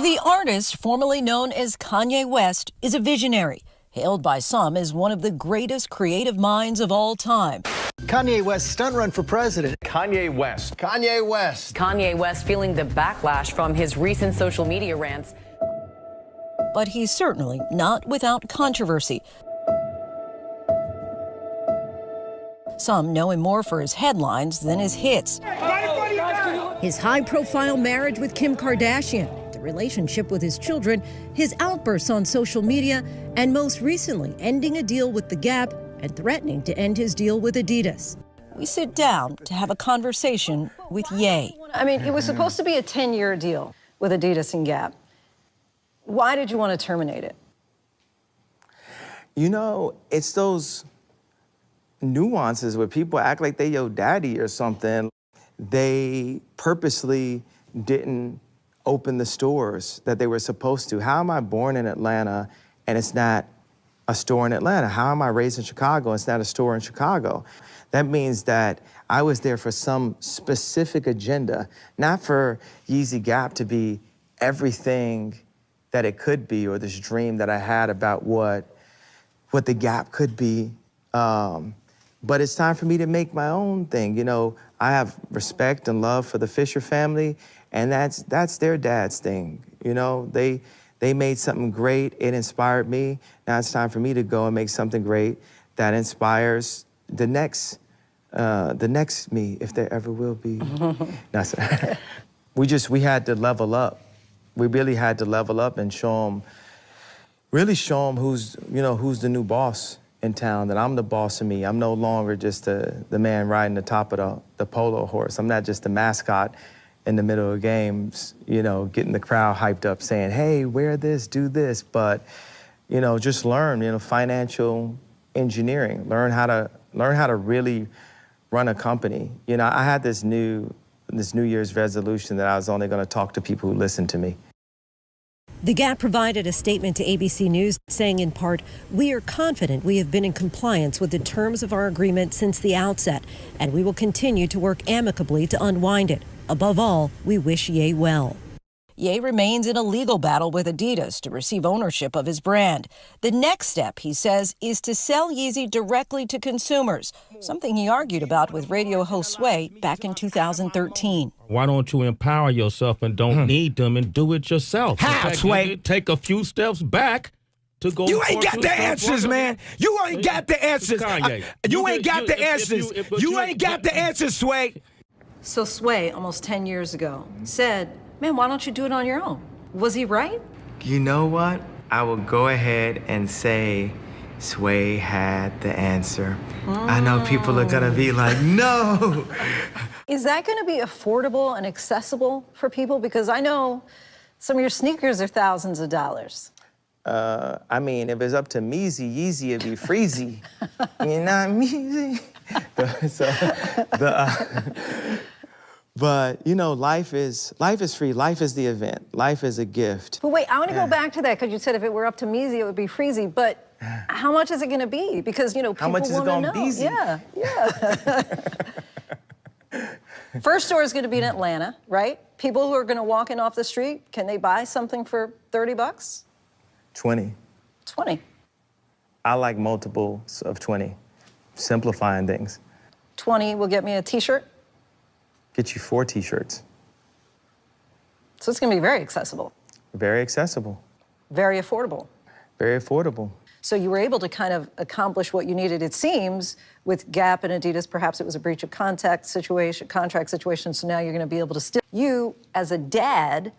The artist, formerly known as Kanye West, is a visionary, hailed by some as one of the greatest creative minds of all time. Kanye West stunt run for president. Kanye West. Kanye West. Kanye West feeling the backlash from his recent social media rants. But he's certainly not without controversy. Some know him more for his headlines than his hits. His high-profile marriage with Kim Kardashian, the relationship with his children, his outbursts on social media, and most recently ending a deal with The Gap and threatening to end his deal with Adidas. We sit down to have a conversation with Ye. I mean, it was supposed to be a 10-year deal with Adidas and Gap. Why did you want to terminate it? You know, it's those nuances where people act like they your daddy or something. They purposely didn't open the stores that they were supposed to. How am I born in Atlanta and it's not a store in Atlanta? How am I raised in Chicago and it's not a store in Chicago? That means that I was there for some specific agenda, not for Yeezy Gap to be everything that it could be, or this dream that I had about what the Gap could be. But it's time for me to make my own thing. You know, I have respect and love for the Fisher family, and that's their dad's thing. You know, they made something great, it inspired me. Now it's time for me to go and make something great that inspires the next me, if there ever will be. No, we had to level up. We really had to level up and really show them who's the new boss in town, that I'm the boss of me. I'm no longer just the man riding the top of the polo horse. I'm not just the mascot in the middle of games, you know, getting the crowd hyped up saying, hey, wear this, do this, but, you know, just learn, financial engineering, learn how to really run a company. You know, I had this New Year's resolution that I was only gonna talk to people who listen to me. The Gap provided a statement to ABC News saying in part, "We are confident we have been in compliance with the terms of our agreement since the outset, and we will continue to work amicably to unwind it. Above all, we wish Ye well." Ye remains in a legal battle with Adidas to receive ownership of his brand. The next step, he says, is to sell Yeezy directly to consumers, something he argued about with radio host Sway back in 2013. Why don't you empower yourself and don't need them and do it yourself? How, Sway? Take a few steps back to go. You ain't got the answers, man. You ain't got the answers. You ain't got the answers. You ain't got the answers, Sway. So Sway, almost 10 years ago, said, man, why don't you do it on your own? Was he right? You know what? I will go ahead and say Sway had the answer. I know people are gonna be like, no. Is that gonna be affordable and accessible for people? Because I know some of your sneakers are thousands of dollars. I mean, if it's up to Meezy, Yeezy, it'd be freezy. You're not Meezy. But, you know, life is free. Life is the event. Life is a gift. But wait, I want to go back to that, because you said if it were up to Meezy, it would be freezy. But how much is it going to be? Because, you know, people want to know. How much is it going to be? Yeah. First store is going to be in Atlanta, right? People who are going to walk in off the street, can they buy something for 30 bucks? 20. 20. I like multiples of 20. Simplifying things. 20 will get me a T-shirt? Get you 4 T-shirts. So it's going to be very accessible. Very accessible. Very affordable. Very affordable. So you were able to kind of accomplish what you needed, it seems, with Gap and Adidas. Perhaps it was a breach of contract situation, so now you're going to be able to still... You, as a dad,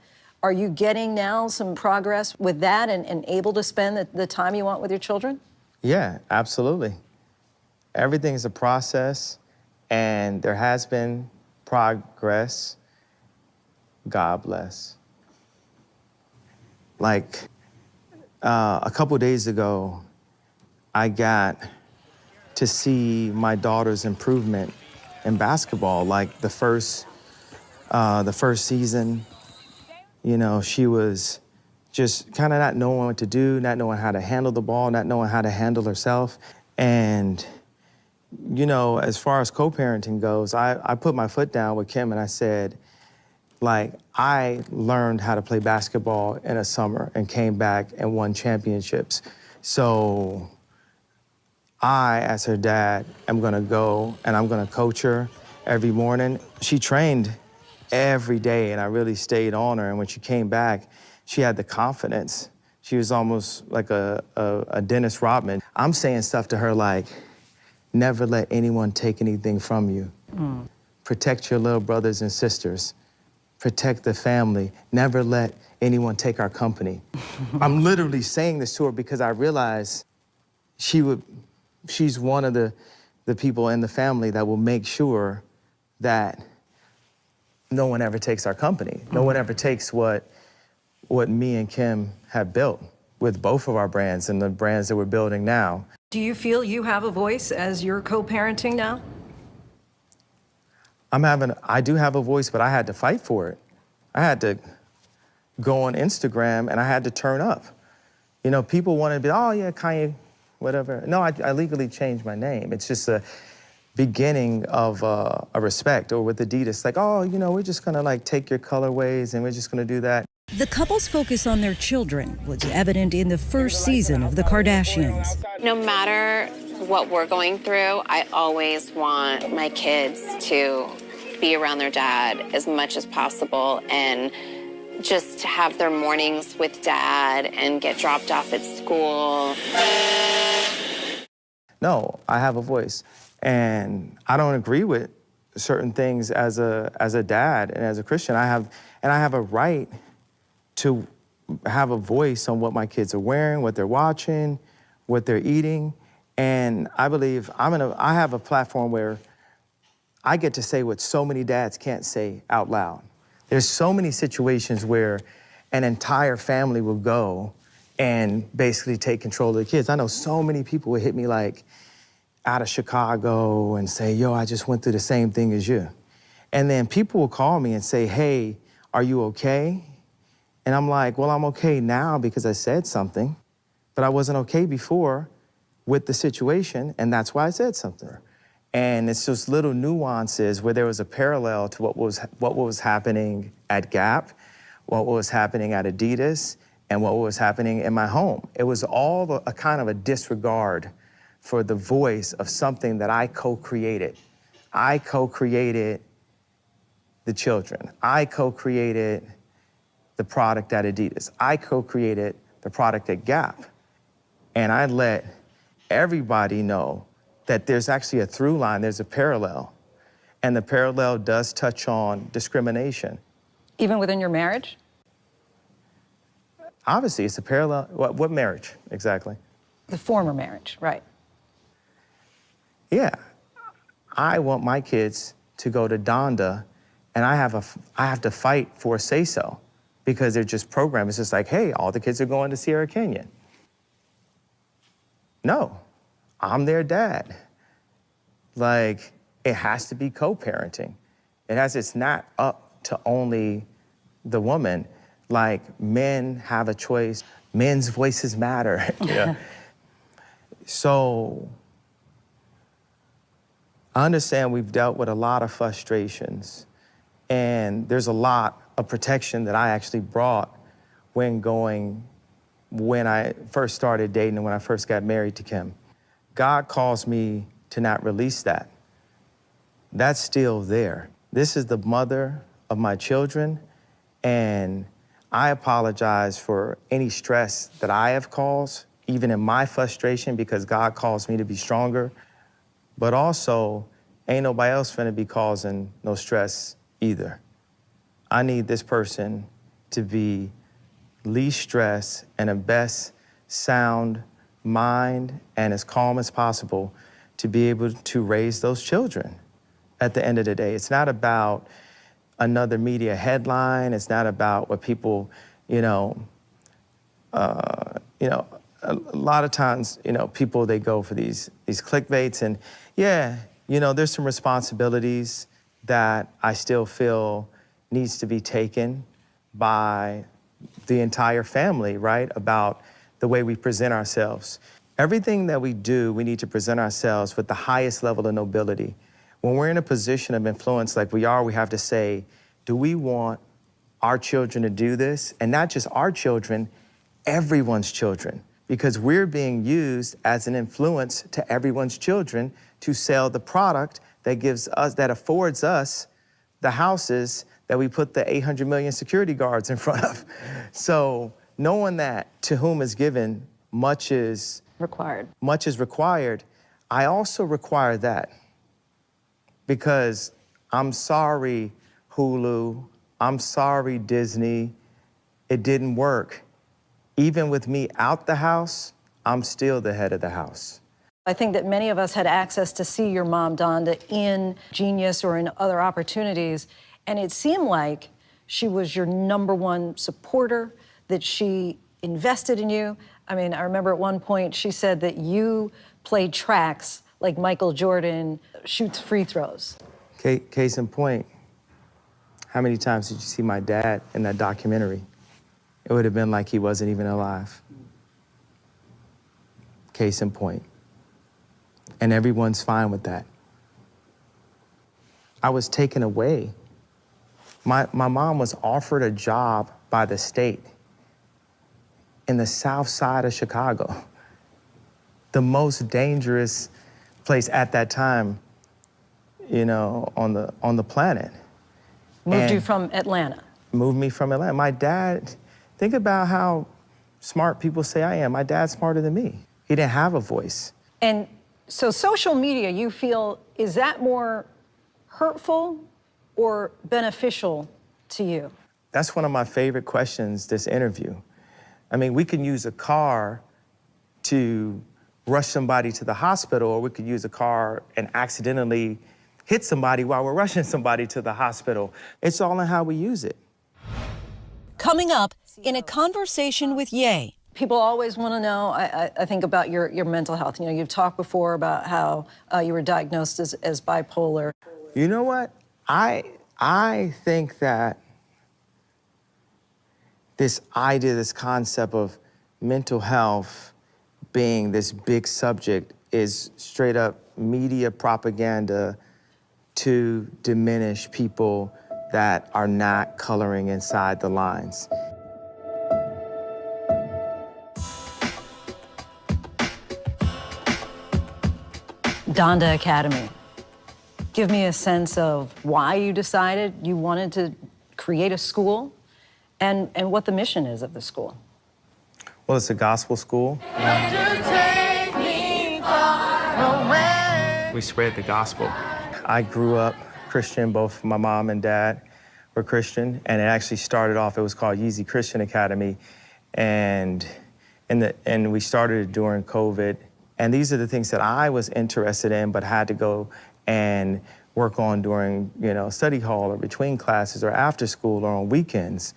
are you getting now some progress with that and able to spend the time you want with your children? Yeah, absolutely. Everything's a process, and there has been progress. God bless. Like, a couple days ago, I got to see my daughter's improvement in basketball. Like the first season, you know, she was just kind of not knowing what to do, not knowing how to handle the ball, not knowing how to handle herself. And you know, as far as co-parenting goes, I put my foot down with Kim and I said, Like, I learned how to play basketball in a summer and came back and won championships. So I, as her dad, am gonna go and I'm gonna coach her every morning. She trained every day and I really stayed on her. And when she came back, she had the confidence. She was almost like a Dennis Rodman. I'm saying stuff to her like, never let anyone take anything from you. Protect your little brothers and sisters. Protect the family. Never let anyone take our company. I'm literally saying this to her because I realize she's one of the people in the family that will make sure that no one ever takes our company. No one ever takes what me and Kim have built with both of our brands and the brands that we're building now. Do you feel you have a voice as you're co-parenting now? I do have a voice, but I had to fight for it. I had to go on Instagram and I had to turn up. You know, people want to be, oh yeah, Kanye, whatever. No, I legally changed my name. It's just a beginning of a respect. Or with Adidas, like, oh, you know, we're just gonna like take your colorways and we're just gonna do that. The couple's focus on their children was evident in the first season of The Kardashians. No matter what we're going through, I always want my kids to be around their dad as much as possible and just to have their mornings with dad and get dropped off at school. No, I have a voice. And I don't agree with certain things as a dad and as a Christian. I have a right to have a voice on what my kids are wearing, what they're watching, what they're eating. And I believe I have a platform where I get to say what so many dads can't say out loud. There's so many situations where an entire family will go and basically take control of the kids. I know so many people would hit me like out of Chicago and say, yo, I just went through the same thing as you. And then people will call me and say, hey, are you okay? And I'm like, well, I'm okay now because I said something, but I wasn't okay before with the situation, and that's why I said something. And it's just little nuances where there was a parallel to what was happening at Gap, what was happening at Adidas, and what was happening in my home. It was all a kind of a disregard for the voice of something that I co-created. I co-created the children. I co-created the product at Adidas. I co-created the product at Gap. And I let everybody know that there's actually a through line, there's a parallel. And the parallel does touch on discrimination. Even within your marriage? Obviously, it's a parallel. What marriage, exactly? The former marriage, right. Yeah. I want my kids to go to Danda, and I have to fight for a say-so because they're just programmed. It's just like, hey, all the kids are going to Sierra Canyon. No, I'm their dad. Like, it has to be co-parenting. It's not up to only the woman. Like, men have a choice. Men's voices matter. Yeah. So, I understand we've dealt with a lot of frustrations, and there's a lot of protection that I actually brought when I first started dating and when I first got married to Kim. God calls me to not release that. That's still there. This is the mother of my children, and I apologize for any stress that I have caused, even in my frustration, because God calls me to be stronger. But also, ain't nobody else finna be causing no stress either. I need this person to be least stressed and the best sound mind and as calm as possible to be able to raise those children at the end of the day. It's not about another media headline. It's not about what people, a lot of times, people, they go for these clickbaits, and yeah, there's some responsibilities that I still feel needs to be taken by the entire family, right? About the way we present ourselves. Everything that we do, we need to present ourselves with the highest level of nobility. When we're in a position of influence like we are, we have to say, do we want our children to do this, and not just our children, everyone's children, because we're being used as an influence to everyone's children to sell the product that gives us, that affords us the houses that we put the 800 million security guards in front of. So knowing that to whom is given, much is required. Much is required. I also require that because I'm sorry, Hulu, I'm sorry, Disney, it didn't work. Even with me out the house, I'm still the head of the house. I think that many of us had access to see your mom, Danda, in Genius or in other opportunities, and it seemed like she was your #1 supporter, that she invested in you. I mean, I remember at one point she said that you played tracks like Michael Jordan shoots free throws. Case in point, how many times did you see my dad in that documentary? It would have been like he wasn't even alive. Case in point. And everyone's fine with that. I was taken away. My mom was offered a job by the state in the south side of Chicago, the most dangerous place at that time, you know, on the planet. Moved you from Atlanta? Moved me from Atlanta. My dad, think about how smart people say I am. My dad's smarter than me. He didn't have a voice. And so social media, you feel, is that more hurtful or beneficial to you? That's one of my favorite questions this interview. I mean, we can use a car to rush somebody to the hospital, or we could use a car and accidentally hit somebody while we're rushing somebody to the hospital. It's all in how we use it. Coming up in a conversation with Ye. People always want to know, I think, about your mental health. You know, you've talked before about how you were diagnosed as bipolar. You know what? I think that this idea, this concept of mental health being this big subject is straight up media propaganda to diminish people that are not coloring inside the lines. Danda Academy. Give me a sense of why you decided you wanted to create a school and what the mission is of the school. Well, it's a gospel school. We spread the gospel. I grew up Christian. Both my mom and dad were Christian, and it actually started off, it was called Yeezy Christian Academy, and we started it during COVID. And these are the things that I was interested in, but had to go and work on during, you know, study hall or between classes or after school or on weekends.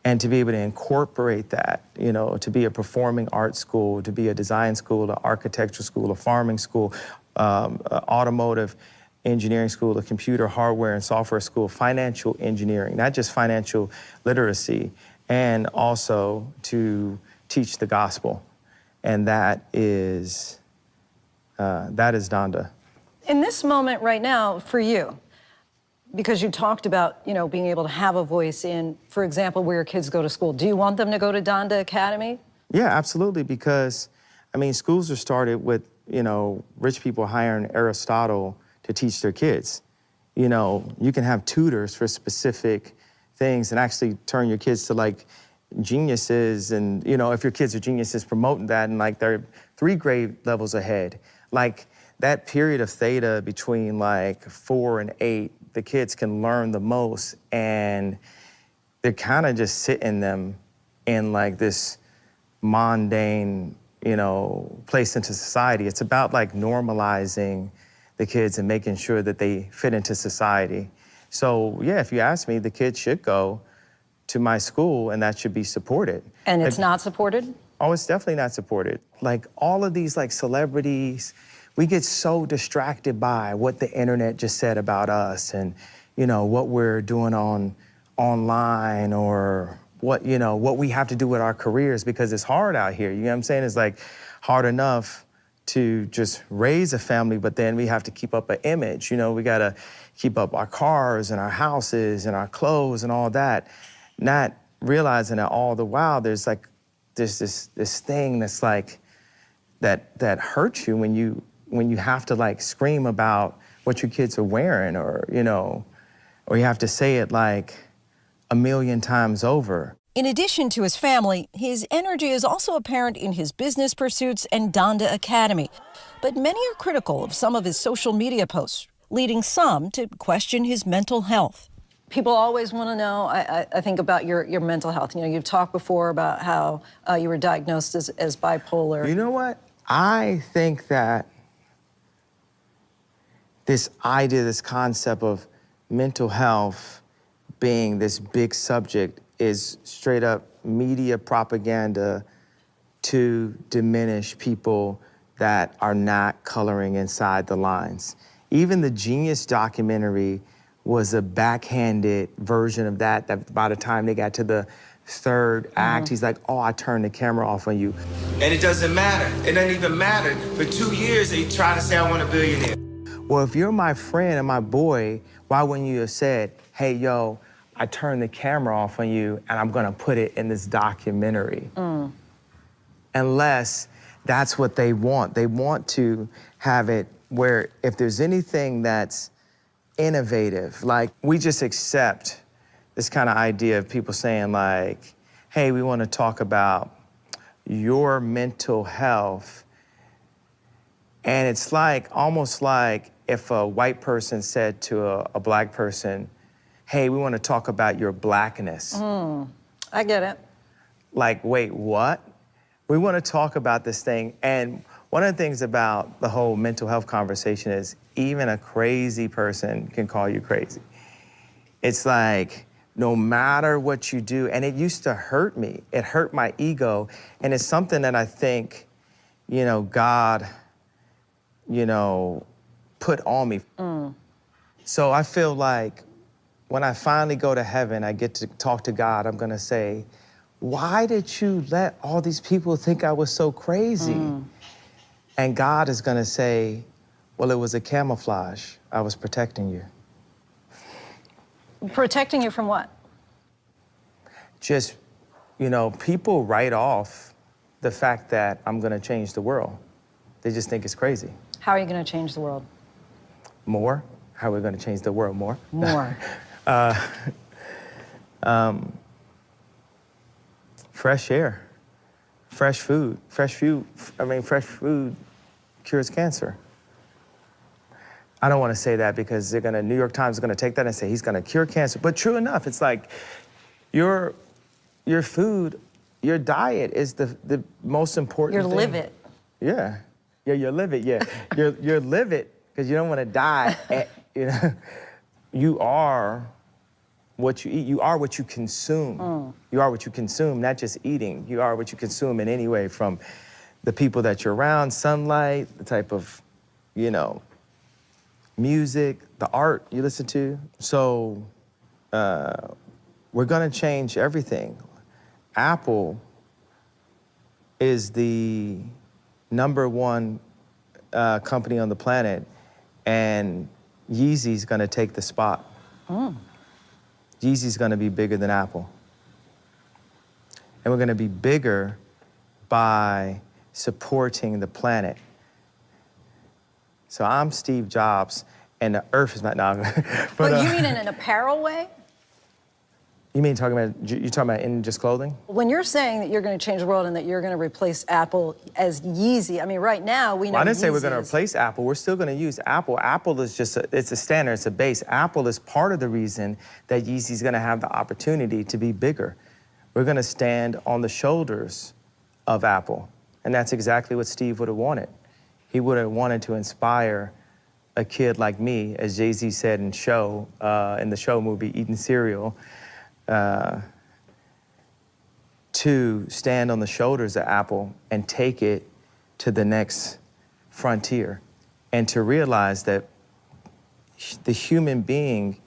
And to be able to incorporate that, you know, to be a performing arts school, to be a design school, an architecture school, a farming school, automotive engineering school, a computer hardware and software school, financial engineering, not just financial literacy, and also to teach the gospel. And that is Danda. In this moment right now, for you, because you talked about, you know, being able to have a voice in, for example, where your kids go to school, do you want them to go to Danda Academy? Yeah, absolutely, because, I mean, schools are started with, you know, rich people hiring Aristotle to teach their kids. You know, you can have tutors for specific things and actually turn your kids to, like, geniuses, and, you know, if your kids are geniuses, promoting that, and, like, they're 3 grade levels ahead. Like, that period of theta between, like, 4 and 8, the kids can learn the most, and they're kind of just sitting them in, like, this mundane, you know, place into society. It's about, like, normalizing the kids and making sure that they fit into society. So, yeah, if you ask me, the kids should go to my school, and that should be supported. And it's not supported? Oh, it's definitely not supported. Like, all of these, like, celebrities, we get so distracted by what the internet just said about us, and, you know, what we're doing online, or what, you know, what we have to do with our careers, because it's hard out here. You know what I'm saying? It's, like, hard enough to just raise a family, but then we have to keep up an image. You know, we gotta keep up our cars and our houses and our clothes and all that. not realizing that all the while there's this thing that's like that hurts you when you have to like scream about what your kids are wearing, or or you have to say it like a million times over. In addition to his family, his energy is also apparent in his business pursuits and Danda Academy. But many are critical of some of his social media posts, leading some to question his mental health. People always want to know, I think, about your mental health. You've talked before about how you were diagnosed as bipolar. You know what? I think that this idea, this concept of mental health being this big subject is straight up media propaganda to diminish people that are not coloring inside the lines. Even the Genius documentary was a backhanded version of that by the time they got to the third act, he's like, oh, I turned the camera off on you. And it doesn't matter. It doesn't even matter. For 2 years, they try to say I want a billionaire. Well, if you're my friend and my boy, why wouldn't you have said, hey, yo, I turned the camera off on you and I'm gonna put it in this documentary? Unless that's what they want. They want to have it where if there's anything that's innovative, like we just accept this kind of idea of people saying like, hey, we want to talk about your mental health. And it's like, almost like if a white person said to a black person, hey, we want to talk about your blackness. I get it. Like, wait, what? We want to talk about this thing. And one of the things about the whole mental health conversation is even a crazy person can call you crazy. It's like, no matter what you do, and it used to hurt me. It hurt my ego. And it's something that I think, God, put on me. So I feel like when I finally go to heaven, I get to talk to God, I'm gonna say, why did you let all these people think I was so crazy? And God is gonna say, well, it was a camouflage. I was protecting you. Protecting you from what? Just, people write off the fact that I'm gonna change the world. They just think it's crazy. How are you going to change the world? More? How are we gonna change the world more? More. Fresh air, fresh food. Fresh food cures cancer. I don't want to say that because New York Times is gonna take that and say he's gonna cure cancer. But true enough, it's like your food, your diet is the most important thing. Your live it. Yeah, you live it, yeah. you're live it because you don't want to die. You are what you eat. You are what you consume. You are what you consume, not just eating. You are what you consume in any way, from the people that you're around, sunlight, the type of, music, the art you listen to. So we're gonna change everything. Apple is the #1 company on the planet, and Yeezy's gonna take the spot. Yeezy's gonna be bigger than Apple. And we're gonna be bigger by supporting the planet. So I'm Steve Jobs, and the earth is not, no. But you mean in an apparel way? You mean you're talking about in just clothing? When you're saying that you're going to change the world and that you're going to replace Apple as Yeezy, I mean, right now we know. Well, I didn't say we're Yeezy going to replace Apple. We're still going to use Apple. Apple is just it's a standard, it's a base. Apple is part of the reason that Yeezy's going to have the opportunity to be bigger. We're going to stand on the shoulders of Apple, and that's exactly what Steve would have wanted. He would have wanted to inspire a kid like me, as Jay-Z said in the show movie, Eating Cereal, to stand on the shoulders of Apple and take it to the next frontier, and to realize that the human being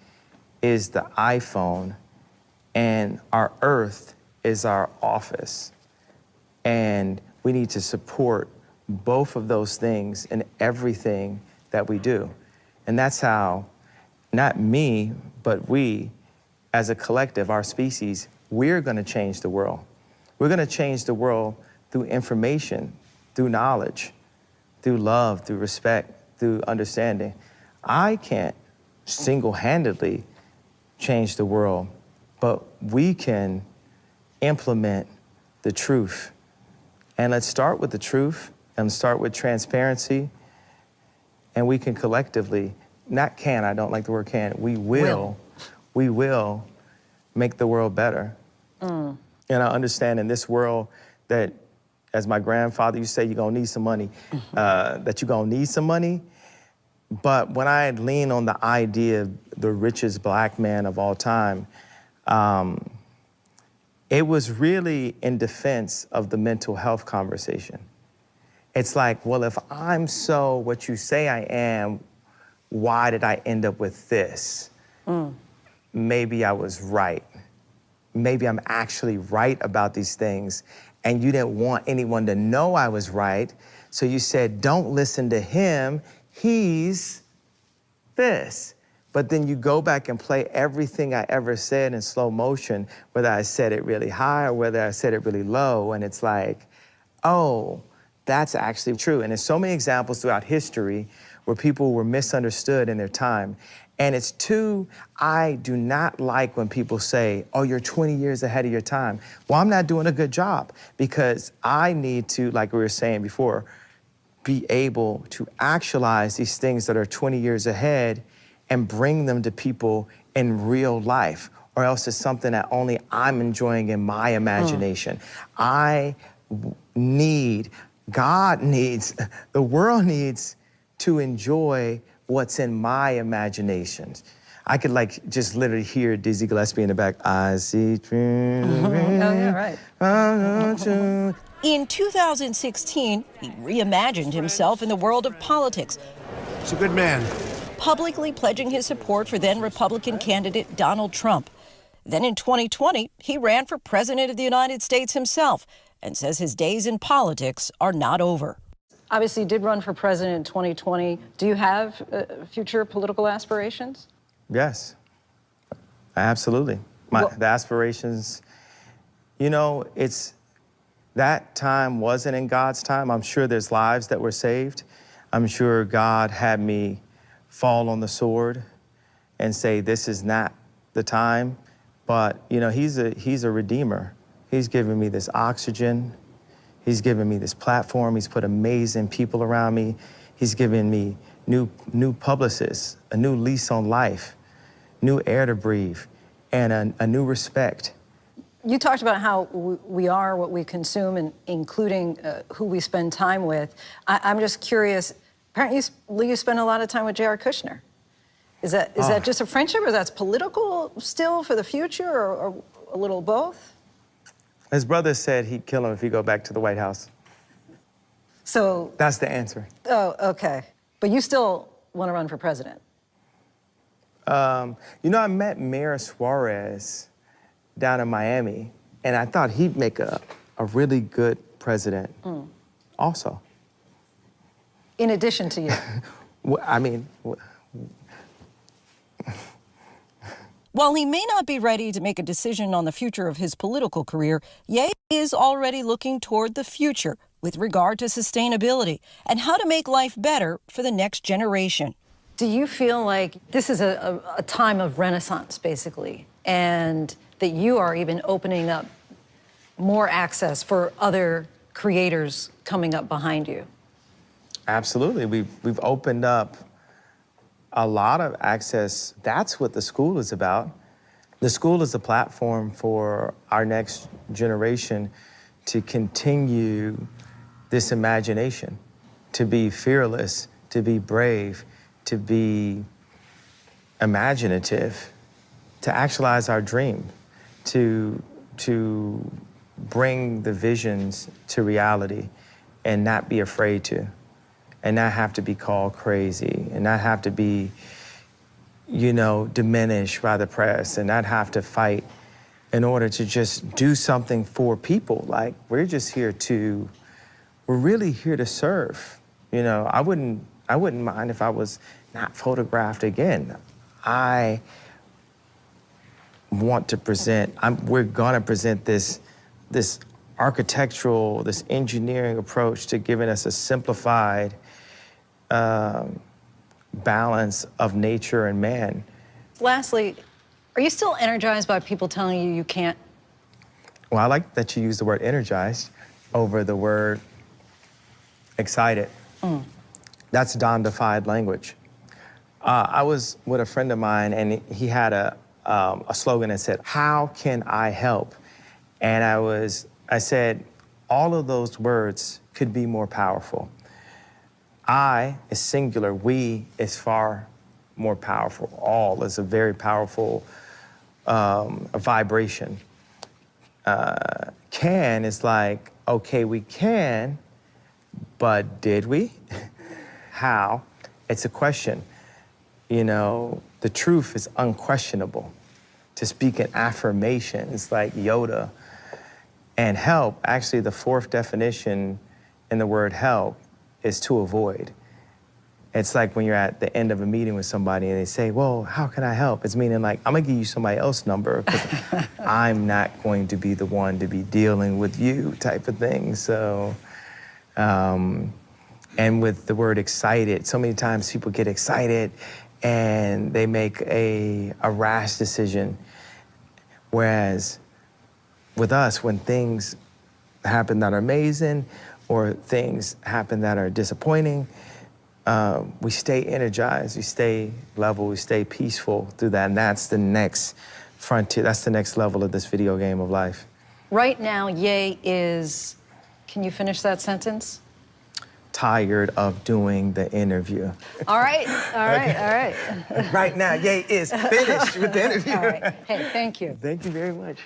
is the iPhone and our earth is our office. And we need to support both of those things in everything that we do. And that's how, not me, but we, as a collective, our species, we're gonna change the world. We're gonna change the world through information, through knowledge, through love, through respect, through understanding. I can't single-handedly change the world, but we can implement the truth. And let's start with the truth and start with transparency, and we can collectively, not can, I don't like the word can, we will make the world better. And I understand in this world that, as my grandfather used to say, you're gonna need some money, that you're gonna need some money. But when I lean on the idea of the richest black man of all time, it was really in defense of the mental health conversation. It's like, well, if I'm so what you say I am, why did I end up with this? Maybe I was right. Maybe I'm actually right about these things, and you didn't want anyone to know I was right, so you said, don't listen to him, he's this. But then you go back and play everything I ever said in slow motion, whether I said it really high or whether I said it really low, and it's like, oh, that's actually true. And there's so many examples throughout history where people were misunderstood in their time. And it's I do not like when people say, oh, you're 20 years ahead of your time. Well, I'm not doing a good job because I need to, like we were saying before, be able to actualize these things that are 20 years ahead and bring them to people in real life, or else it's something that only I'm enjoying in my imagination. God needs, the world needs to enjoy what's in my imaginations. I could just literally hear Dizzy Gillespie in the back. I see dreams. Oh, yeah, right. In 2016, he reimagined himself in the world of politics. He's a good man. Publicly pledging his support for then Republican candidate Donald Trump. Then in 2020, he ran for president of the United States himself and says his days in politics are not over. Obviously, you did run for president in 2020. Do you have future political aspirations? Yes, absolutely. The aspirations, that time wasn't in God's time. I'm sure there's lives that were saved. I'm sure God had me fall on the sword and say, this is not the time. But, he's a redeemer. He's given me this oxygen. He's given me this platform. He's put amazing people around me. He's given me new publicists, a new lease on life, new air to breathe, and a new respect. You talked about how we are what we consume, and including who we spend time with. I'm just curious, apparently you spend a lot of time with J.R. Kushner. Is that just a friendship, or that's political still for the future, or a little both? His brother said he'd kill him if he go back to the White House. So that's the answer. Oh, okay. But you still want to run for president? I met Mayor Suarez down in Miami, and I thought he'd make a really good president also. In addition to you? While he may not be ready to make a decision on the future of his political career, Ye is already looking toward the future with regard to sustainability and how to make life better for the next generation. Do you feel like this is a time of renaissance, basically, and that you are even opening up more access for other creators coming up behind you? Absolutely. We've opened up a lot of access. That's what the school is about. The school is a platform for our next generation to continue this imagination, to be fearless, to be brave, to be imaginative, to actualize our dream, to bring the visions to reality and not be afraid to, and not have to be called crazy, and not have to be, diminished by the press, and not have to fight in order to just do something for people. Like, we're really here to serve. I wouldn't mind if I was not photographed again. I want to present. We're gonna present this architectural, this engineering approach to giving us a simplified balance of nature and man. Lastly, are you still energized by people telling you you can't? Well, I like that you use the word energized over the word excited. That's Danda-fied language. I was with a friend of mine, and he had a slogan that said, "How can I help?" And I said, all of those words could be more powerful. I is singular, we is far more powerful. All is a very powerful vibration. Can is like, okay, we can, but did we? How? It's a question. You know, the truth is unquestionable. To speak in affirmation is like Yoda. And help, actually the fourth definition in the word help is to avoid. It's like when you're at the end of a meeting with somebody and they say, well, how can I help? It's meaning like, I'm gonna give you somebody else's number because I'm not going to be the one to be dealing with you type of thing. So, and with the word excited, so many times people get excited and they make a rash decision. Whereas with us, when things happen that are amazing or things happen that are disappointing, we stay energized, we stay level, we stay peaceful through that, and that's the next frontier, that's the next level of this video game of life. Right now, Ye is, can you finish that sentence? Tired of doing the interview. All right, all right, all right. Right now, Ye is finished with the interview. All right, hey, thank you. Thank you very much.